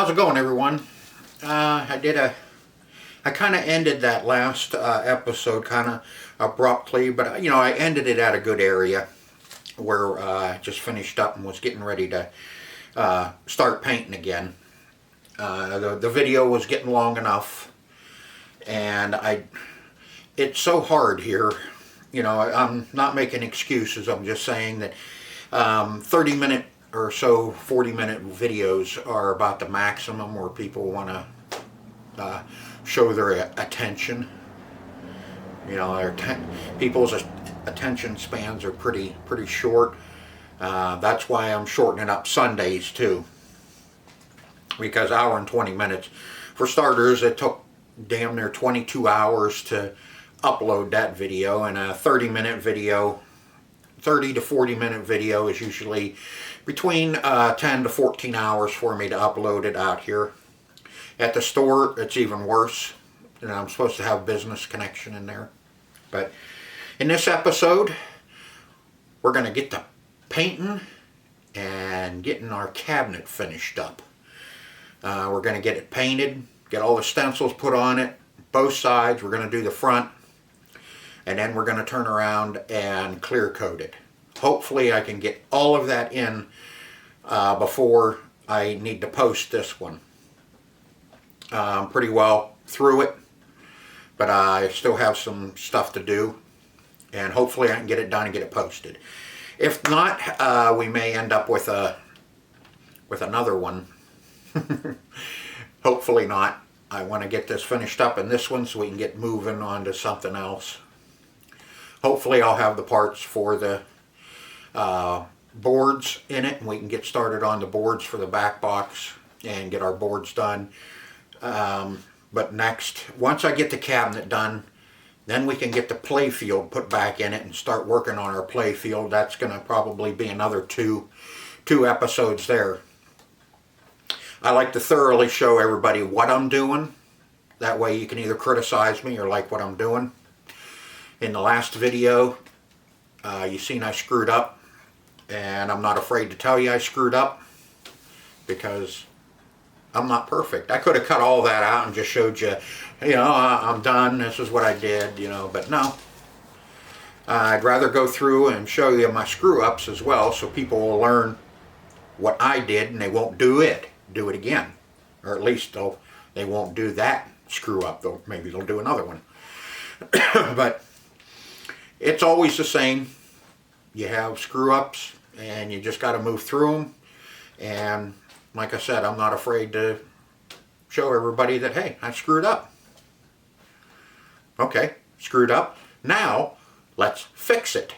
How's it going, everyone? I kind of ended that last episode kind of abruptly, but I ended it at a good area where I just finished up and was getting ready to start painting again. The video was getting long enough, and it's so hard here. I'm not making excuses. I'm just saying that 30-minute or so 40-minute videos are about the maximum where people want to show their attention. People's attention spans are pretty short. That's why I'm shortening up Sundays too, because hour and 20 minutes. For starters, it took damn near 22 hours to upload that video, and a 30-minute video, 30 to 40-minute video is usually between 10 to 14 hours for me to upload it out here. At the store, it's even worse. I'm supposed to have business connection in there. But in this episode, we're going to get to painting and getting our cabinet finished up. We're going to get it painted, get all the stencils put on it, both sides. We're going to do the front, and then we're going to turn around and clear coat it. Hopefully I can get all of that in before I need to post this one. I'm pretty well through it, but I still have some stuff to do, and hopefully I can get it done and get it posted. If not, we may end up with another one. Hopefully not. I want to get this finished up in this one so we can get moving on to something else. Hopefully I'll have the parts for the boards in it, and we can get started on the boards for the back box and get our boards done. But next, once I get the cabinet done, then we can get the play field put back in it and start working on our play field. That's going to probably be another two episodes there. I like to thoroughly show everybody what I'm doing. That way you can either criticize me or like what I'm doing. In the last video, you seen I screwed up, and I'm not afraid to tell you I screwed up, because I'm not perfect. I could have cut all that out and just showed you, I'm done, this is what I did, but no. I'd rather go through and show you my screw-ups as well, so people will learn what I did and they won't do it again. Or at least they won't do that screw-up. Maybe they'll do another one. But it's always the same. You have screw-ups, and you just got to move through them. And like I said, I'm not afraid to show everybody that, hey, I screwed up. Okay, screwed up. Now, let's fix it.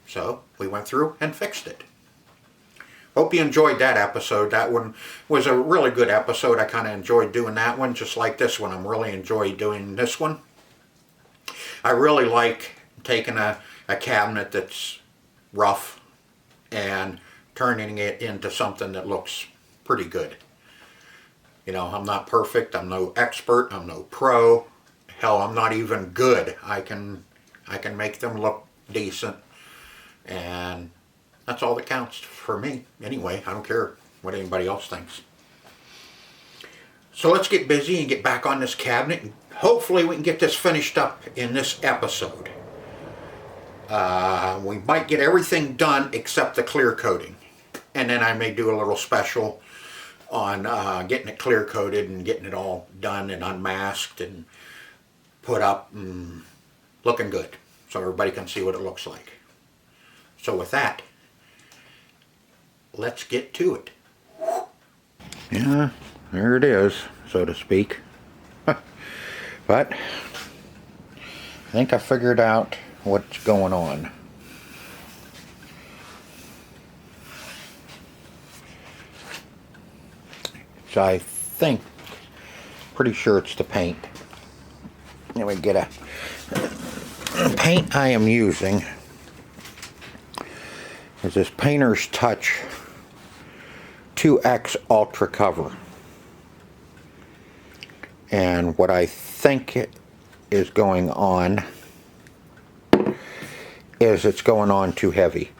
So, we went through and fixed it. Hope you enjoyed that episode. That one was a really good episode. I kind of enjoyed doing that one, just like this one. I'm really enjoying doing this one. I really like taking a cabinet that's rough and turning it into something that looks pretty good. I'm not perfect. I'm no expert. I'm no pro. Hell, I'm not even good. I can make them look decent, and that's all that counts for me. Anyway, I don't care what anybody else thinks. So let's get busy and get back on this cabinet, and hopefully we can get this finished up in this episode. We might get everything done except the clear coating, and then I may do a little special on getting it clear coated and getting it all done and unmasked and put up and looking good, so everybody can see what it looks like. So with that, let's get to it. Yeah, there it is, so to speak. But I think I figured out what's going on. So I think, pretty sure it's the paint. Let me get the paint I am using is this Painter's Touch 2X Ultra Cover. And what I think is going on is it's going on too heavy,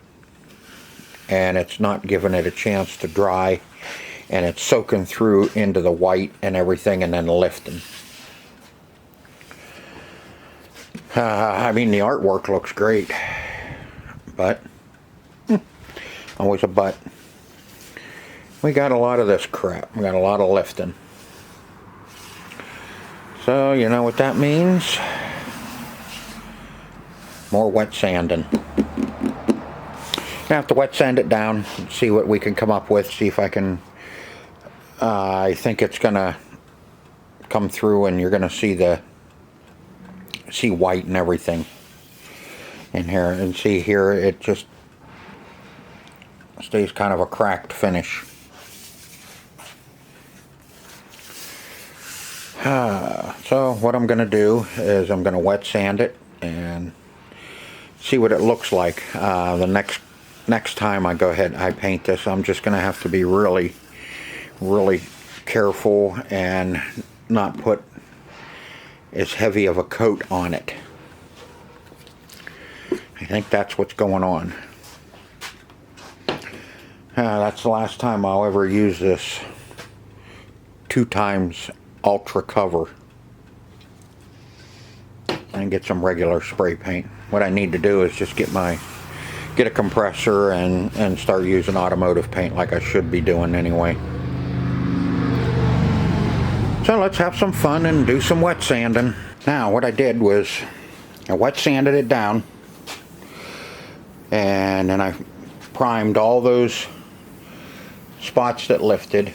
and it's not giving it a chance to dry and it's soaking through into the white and everything and then lifting. I mean, the artwork looks great, but always a but. We got a lot of this crap. We got a lot of lifting. So, you know what that means? More wet sanding. I have to wet sand it down, see what we can come up with, see if I can, I think it's gonna come through and you're gonna see white and everything in here, and see here it just stays kind of a cracked finish. So what I'm gonna do is I'm gonna wet sand it and see what it looks like. The next time I go ahead and I paint this, I'm just gonna have to be really careful and not put as heavy of a coat on it. I think that's what's going on. That's the last time I'll ever use this 2 times ultra cover and get some regular spray paint. What I need to do is just get a compressor and start using automotive paint like I should be doing anyway. So let's have some fun and do some wet sanding. Now what I did was I wet sanded it down, and then I primed all those spots that lifted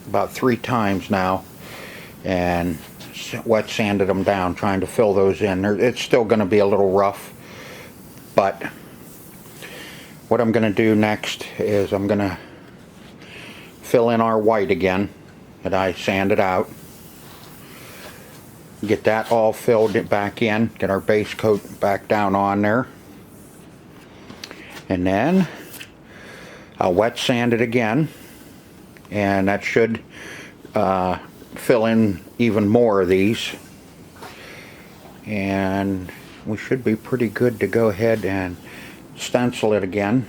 about 3 times now, and wet sanded them down, trying to fill those in. It's still going to be a little rough, but what I'm going to do next is I'm going to fill in our white again that I sanded out. Get that all filled back in, get our base coat back down on there, and then I'll wet sand it again, and that should fill in even more of these, and we should be pretty good to go ahead and stencil it again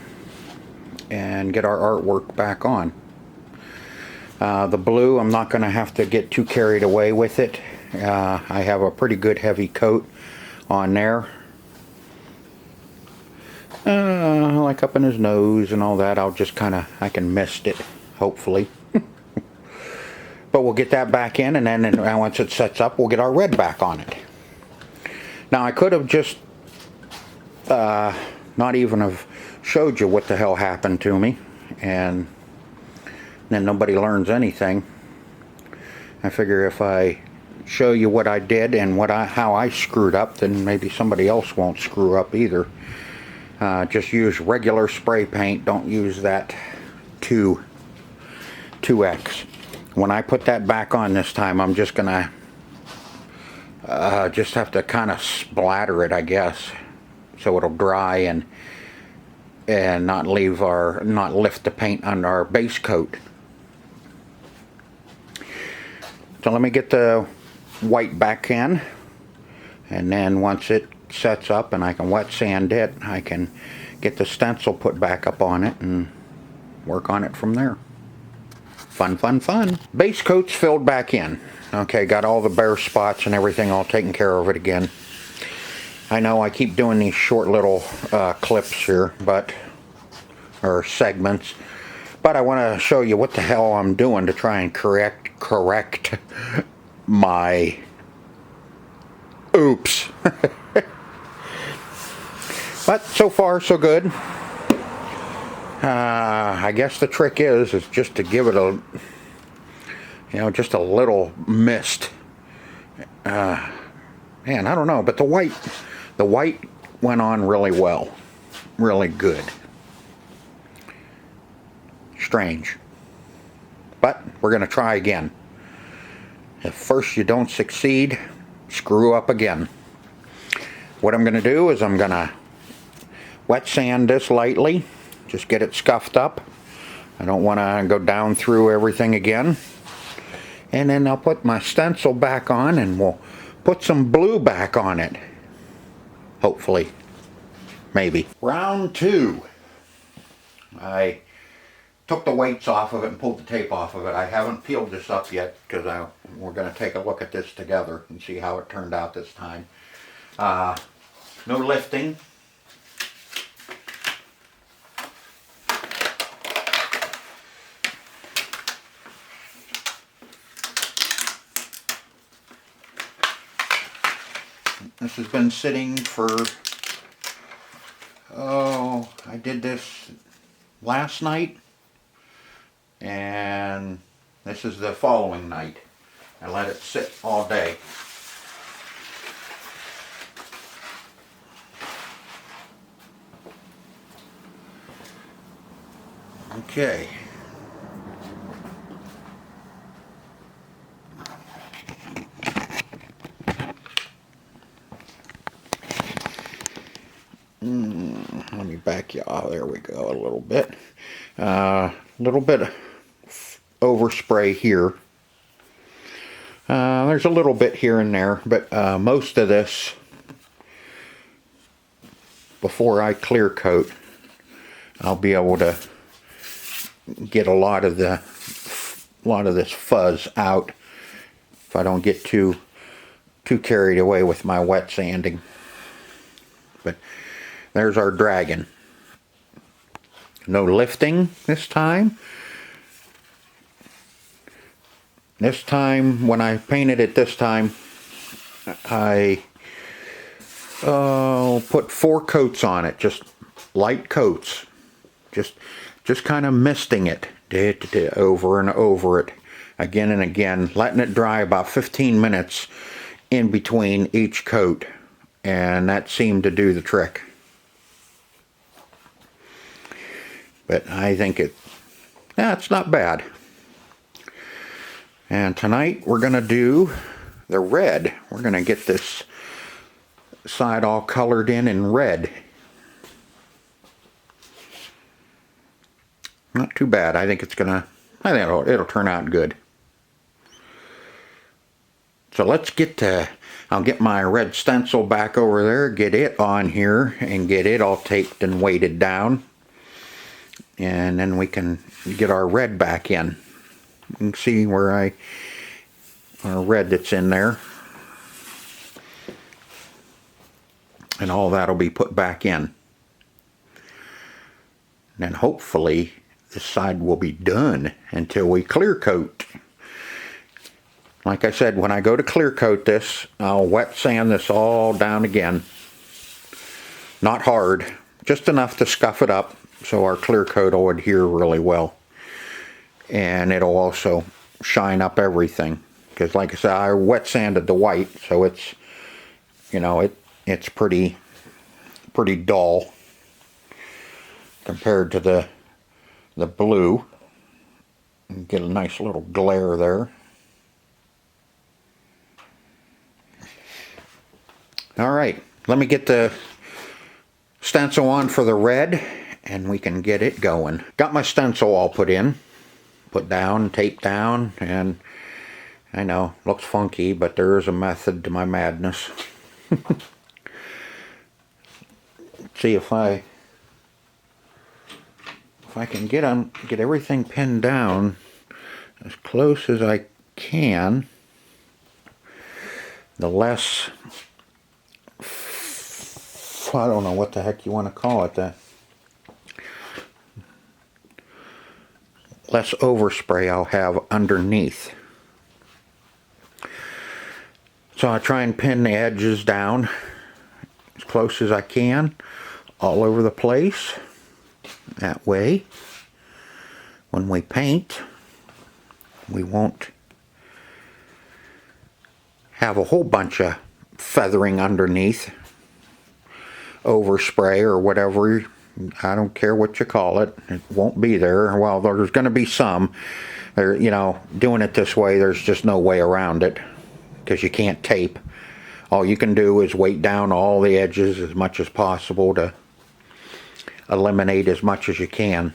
and get our artwork back on. The blue, I'm not going to have to get too carried away with it. I have a pretty good heavy coat on there, like up in his nose and all that. I'll just I can mist it, hopefully. But we'll get that back in, and then once it sets up, we'll get our red back on it. Now I could have just not even have showed you what the hell happened to me, and then nobody learns anything. I figure if I show you what I did and how I screwed up, then maybe somebody else won't screw up either. Just use regular spray paint. Don't use that 2X. When I put that back on this time, I'm just gonna just have to kind of splatter it, I guess, so it'll dry and not lift the paint on our base coat. So let me get the white back in, and then once it sets up and I can wet sand it, I can get the stencil put back up on it and work on it from there. Fun, fun, fun. Base coat's filled back in. Okay, got all the bare spots and everything all taken care of it again. I know I keep doing these short little clips here, or segments, but I want to show you what the hell I'm doing to try and correct my oops. But so far so good. I guess the trick is just to give it just a little mist. Man, I don't know, but the white went on really well, really good. Strange, but we're gonna try again. If first you don't succeed, screw up again. What I'm gonna do is I'm gonna wet sand this lightly, just get it scuffed up. I don't want to go down through everything again. And then I'll put my stencil back on, and we'll put some blue back on it. Hopefully. Maybe. Round 2. I took the weights off of it and pulled the tape off of it. I haven't peeled this up yet because we're going to take a look at this together and see how it turned out this time. No lifting. This has been sitting for, oh, I did this last night, and this is the following night. I let it sit all day. Okay. Let me back you off. There we go. A little bit. Little bit overspray here. There's a little bit here and there, but most of this, before I clear coat, I'll be able to get a lot of this fuzz out if I don't get too carried away with my wet sanding. But there's our dragon. No lifting this time. This time, when I painted it this time, I put 4 coats on it, just light coats. Just kind of misting it over and over it again and again, letting it dry about 15 minutes in between each coat, and that seemed to do the trick. But I think it's not bad. And tonight we're going to do the red. We're going to get this side all colored in red. Not too bad. I think it'll turn out good. So let's I'll get my red stencil back over there, get it on here, and get it all taped and weighted down. And then we can get our red back in. You can see where our red that's in there. And all that'll be put back in. And then hopefully this side will be done until we clear coat. Like I said, when I go to clear coat this, I'll wet sand this all down again. Not hard, just enough to scuff it up so our clear coat will adhere really well. And it'll also shine up everything. Because like I said, I wet sanded the white, so it's, it's pretty dull compared to the blue. And get a nice little glare there. Alright, let me get the stencil on for the red and we can get it going. Got my stencil all put down, taped down, and I know, looks funky, but there is a method to my madness. See if I can get everything pinned down as close as I can. The less, I don't know what the heck you want to call it, the less overspray I'll have underneath. So I try and pin the edges down as close as I can, all over the place. That way, when we paint, we won't have a whole bunch of feathering underneath, overspray or whatever. I don't care what you call it. It won't be there. Well, there's going to be some. Doing it this way, there's just no way around it because you can't tape. All you can do is weight down all the edges as much as possible to eliminate as much as you can.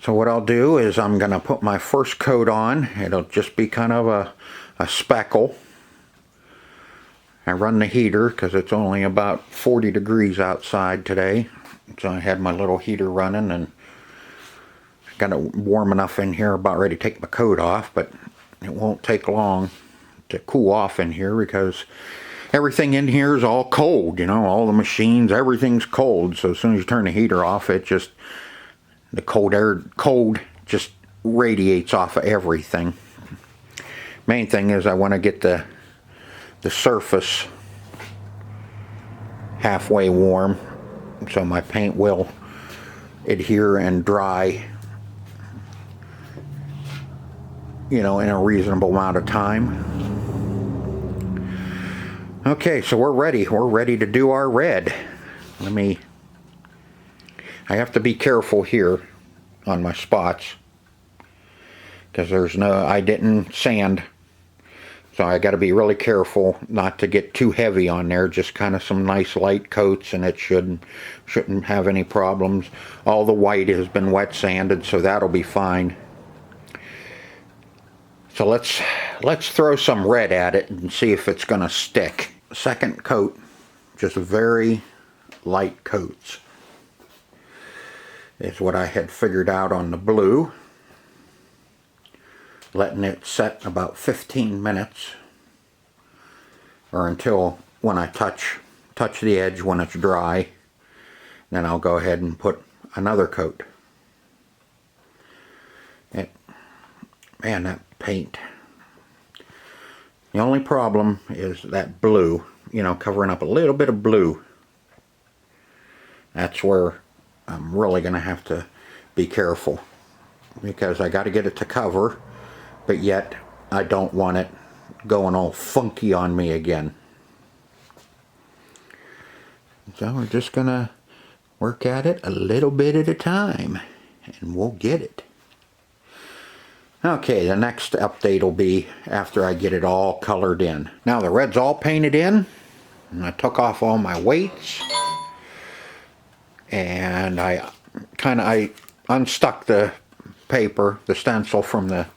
So what I'll do is I'm going to put my first coat on. It'll just be kind of a speckle. I run the heater because it's only about 40 degrees outside today. So I had my little heater running and got it warm enough in here, about ready to take my coat off, but it won't take long to cool off in here because everything in here is all cold, you know, all the machines, everything's cold. So as soon as you turn the heater off, it just, the cold just radiates off of everything. Main thing is I want to get the surface halfway warm so my paint will adhere and dry, you know, in a reasonable amount of time. Okay, so we're ready to do our red. I have to be careful here on my spots because I didn't sand. So I got to be really careful not to get too heavy on there, just kind of some nice light coats, and it shouldn't have any problems. All the white has been wet sanded, so that'll be fine. So let's throw some red at it and see if it's going to stick. Second coat, just very light coats, is what I had figured out on the blue. Letting it set about 15 minutes, or until when I touch the edge when it's dry. Then I'll go ahead and put another coat. Man, that paint. The only problem is that blue, you know, covering up a little bit of blue. That's where I'm really going to have to be careful, because I got to get it to cover, but yet I don't want it going all funky on me again. So we're just going to work at it a little bit at a time, and we'll get it. Okay, the next update will be after I get it all colored in. Now the red's all painted in, and I took off all my weights, and I unstuck the paper, the stencil from the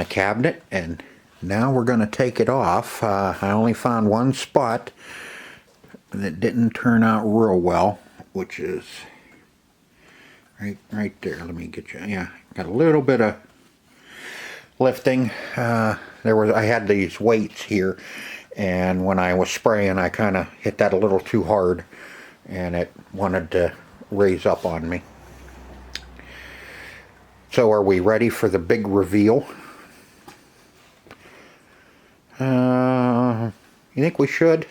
cabinet, and now we're going to take it off. I only found one spot that didn't turn out real well, which is right there. Let me get you. Yeah, got a little bit of lifting. I had these weights here, and when I was spraying I kind of hit that a little too hard, and it wanted to raise up on me. So are we ready for the big reveal? You think we should?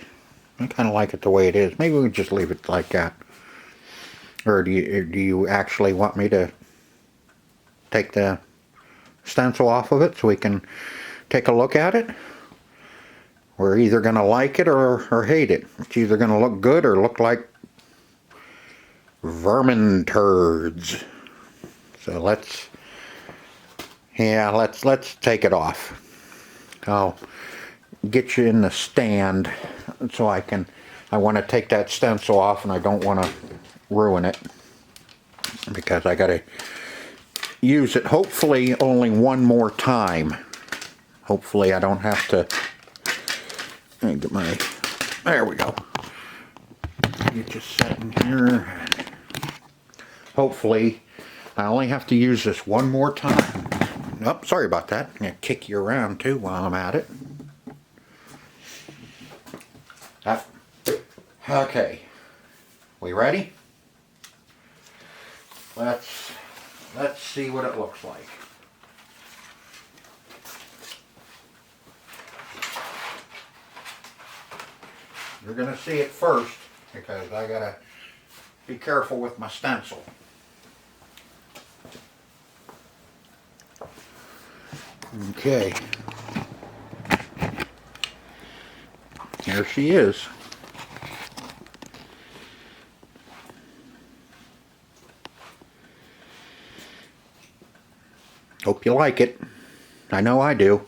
I kind of like it the way it is. Maybe we can just leave it like that. Or do you actually want me to take the stencil off of it so we can take a look at it? We're either going to like it or hate it. It's either going to look good or look like vermin turds. So let's take it off. I'll get you in the stand so I want to take that stencil off, and I don't want to ruin it because I got to use it hopefully only one more time. Hopefully I don't have to get my, there we go. Get just sitting here. Hopefully I only have to use this one more time. Oh, sorry about that. I'm going to kick you around too while I'm at it. Okay. We ready? Let's see what it looks like. You're going to see it first because I got to be careful with my stencil. Okay. There she is. Hope you like it. I know I do.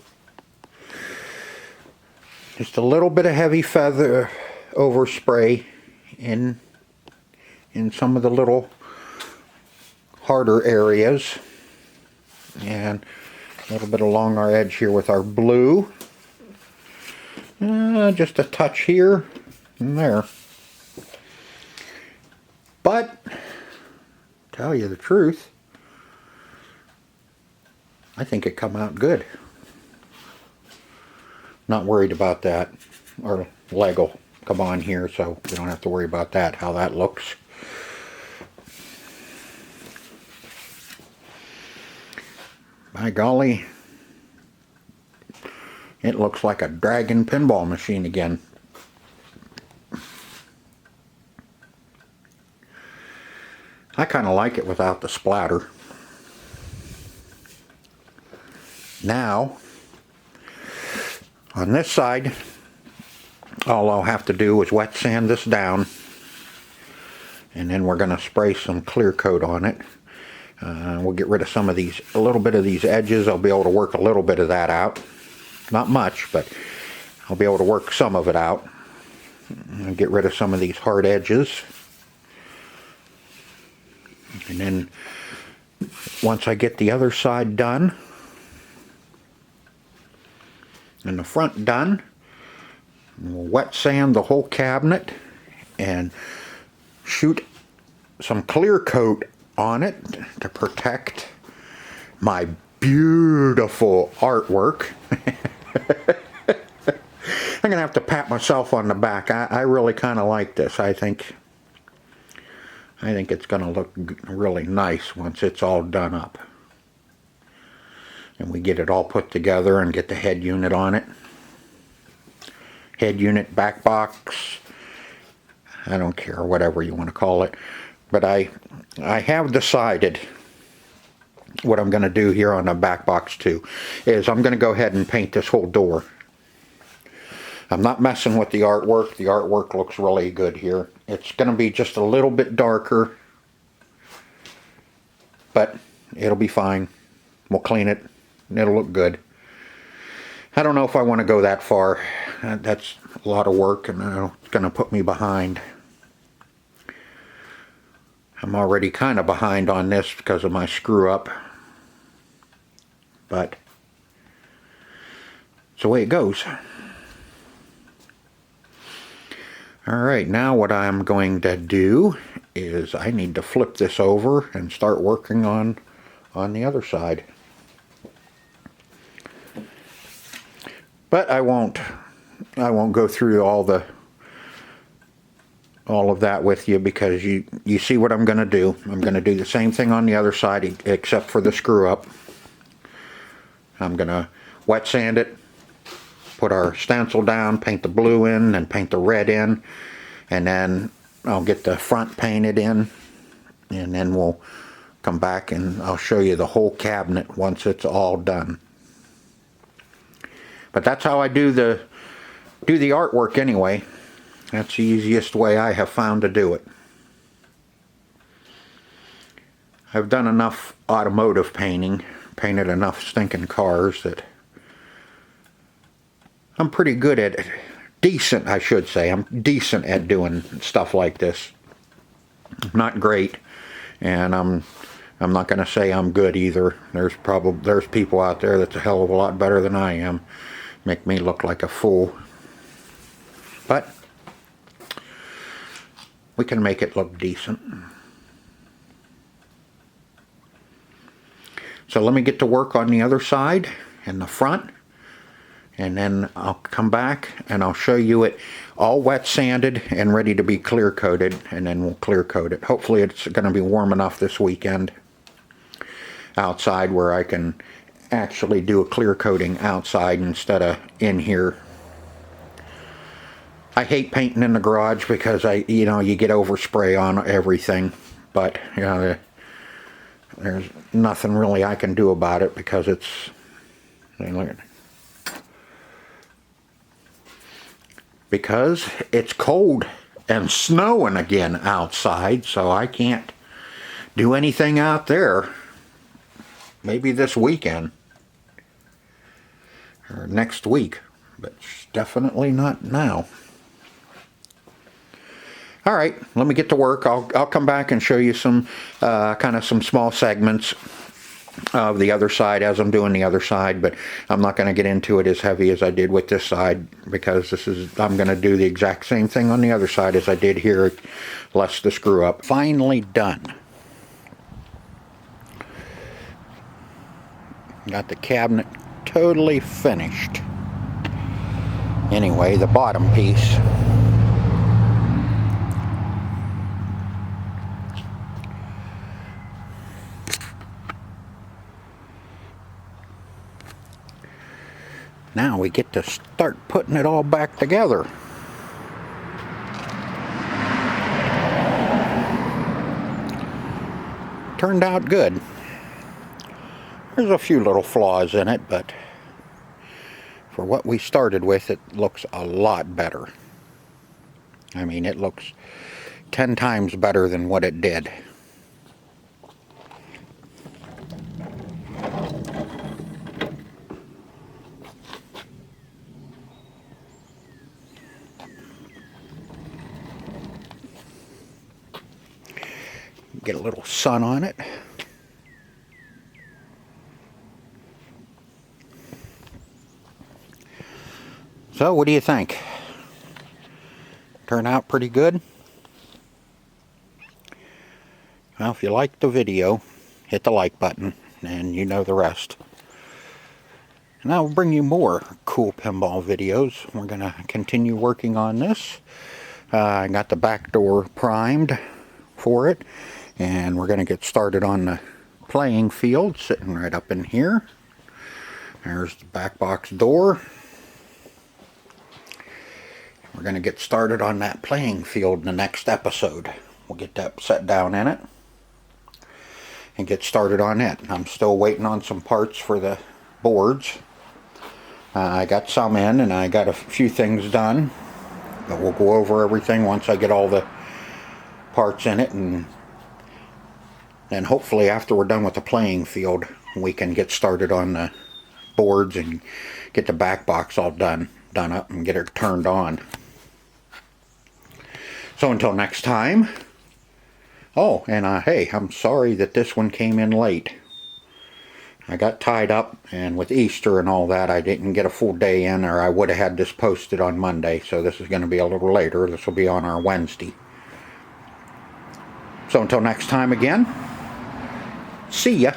Just a little bit of heavy feather overspray in some of the little harder areas, and a little bit along our edge here with our blue. Just a touch here and there. But, tell you the truth, I think it come out good. Not worried about that. Our leg will come on here, so we don't have to worry about that, how that looks. By golly, it looks like a dragon pinball machine again. I kind of like it without the splatter. Now, on this side, all I'll have to do is wet sand this down, and then we're going to spray some clear coat on it. We'll get rid of some of these, a little bit of these edges. I'll be able to work a little bit of that out. Not much, but I'll be able to work some of it out. And get rid of some of these hard edges. And then once I get the other side done and the front done, we'll wet sand the whole cabinet and shoot some clear coat on it to protect my beautiful artwork. I'm gonna have to pat myself on the back. I really kind of like this. I think it's gonna look really nice once it's all done up and we get it all put together and get the head unit on it. Head unit, back box, I don't care, whatever you want to call it. But I have decided what I'm going to do here on the back box too is I'm going to go ahead and paint this whole door. I'm not messing with the artwork. The artwork looks really good here. It's going to be just a little bit darker, but it'll be fine. We'll clean it and it'll look good. I don't know if I want to go that far. That's a lot of work and it's going to put me behind. I'm already kind of behind on this because of my screw up. But it's the way it goes. Alright, now what I'm going to do is I need to flip this over and start working on the other side. But I won't go through all of that with you because you see what I'm going to do. I'm going to do the same thing on the other side except for the screw up. I'm going to wet sand it, put our stencil down, paint the blue in and paint the red in, and then I'll get the front painted in, and then we'll come back and I'll show you the whole cabinet once it's all done. But that's how I do the artwork anyway. That's the easiest way I have found to do it. I've done enough automotive painting, painted enough stinking cars that I'm pretty good at it. Decent, I should say. I'm decent at doing stuff like this. Not great, and I'm not going to say I'm good either. There's people out there that's a hell of a lot better than I am. Make me look like a fool. But we can make it look decent. So let me get to work on the other side and the front, and then I'll come back and I'll show you it all wet sanded and ready to be clear coated, and then we'll clear coat it. Hopefully it's going to be warm enough this weekend outside where I can actually do a clear coating outside instead of in here. I hate painting in the garage because you get overspray on everything, but there's nothing really I can do about it because it's, because it's cold and snowing again outside, so I can't do anything out there. Maybe this weekend or next week, but definitely not now. Alright, let me get to work. I'll come back and show you some kind of some small segments of the other side as I'm doing the other side, but I'm not going to get into it as heavy as I did with this side, because I'm going to do the exact same thing on the other side as I did here, less the screw up. Finally done. Got the cabinet totally finished. Anyway, the bottom piece. Now we get to start putting it all back together. Turned out good. There's a few little flaws in it, but for what we started with, it looks a lot better. I mean, it looks 10 times better than what it did. Get a little sun on it. So, what do you think? Turn out pretty good? Well, if you liked the video, hit the like button, and you know the rest. And I'll bring you more cool pinball videos. We're going to continue working on this. I got the back door primed for it, and we're going to get started on the playing field, sitting right up in here. There's the back box door. We're going to get started on that playing field in the next episode. We'll get that set down in it and get started on it. I'm still waiting on some parts for the boards. I got some in, and I got a few things done, but we'll go over everything once I get all the parts in it, and hopefully after we're done with the playing field, we can get started on the boards and get the back box all done up and get it turned on. So until next time. Oh, and hey, I'm sorry that this one came in late. I got tied up, and with Easter and all that, I didn't get a full day in, or I would have had this posted on Monday. So this is going to be a little later. This will be on our Wednesday. So until next time again, see ya.